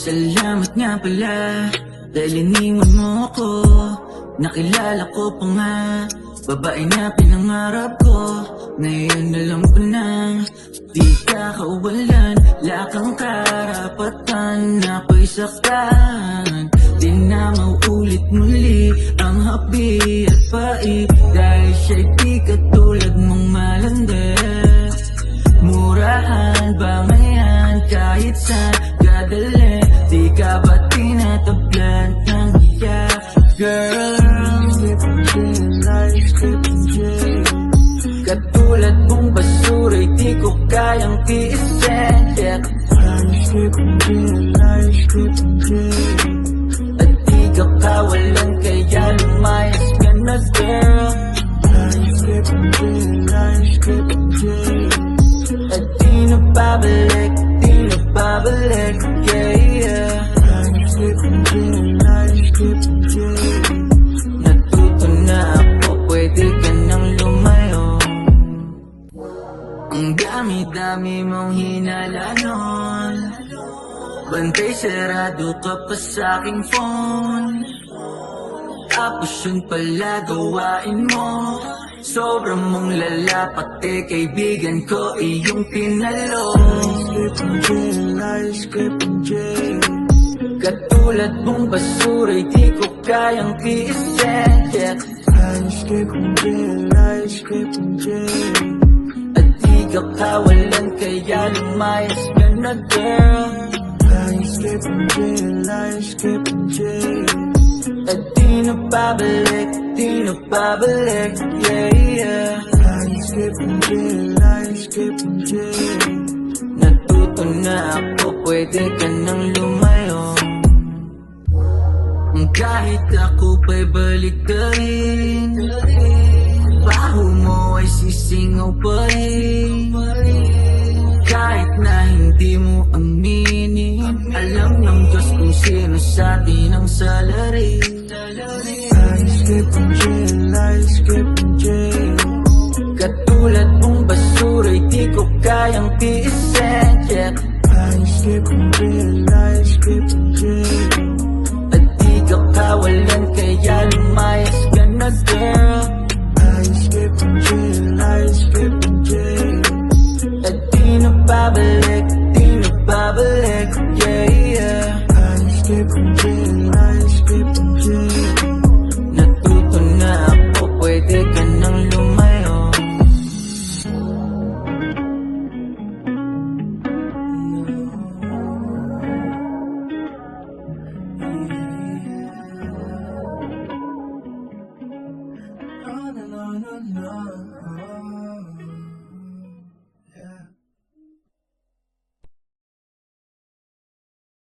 Salamat nga pala dahil iniwan mo ako. Nakilala ko pa nga babae na pinangarap ko. Ngayon alam ko na di ka kawalan. Wala kang karapatan na ako'y saktan. Di na mauulit muli ang hapi at pait, dahil siya'y di katulad mong malandi. Murahan ba ngayon kahit saan kadali? Di ka ba tinatablan ng iyak? Girl, katulad mong basura'y di ko kayang tiisin. At di ka kawalan kaya lumayas ka na, girl. At di na babalik, yeah. Natuto na ako, pwede ka nang lumayo. Ang dami-dami mong hinala nun, bantay sarado ka pa sa'king phone. Tapos yun pala gawain mo, sobrang mong lala, pati kaibigan ko iyong pinalo. Katulad mong basura'y di ko kayang tiisin. At di ka kawalan kaya lumayas ka na, girl. At di na babalik, yeah. Natuto na ako, pwede ka nang lumayo. Kahit ako pa'y balik ka rin, baho mo ay sisingaw pa rin. Kahit na hindi mo aminin, alam ng Diyos kung sino sa atin ang salari. Katulad mong basura'y di ko kayang tiisin. At di ka kawalan kaya lumayas ka na, girl. At di na babalik, yeah. Natuto na ako, pwede ka nang lumayo. No, no, no, no, no.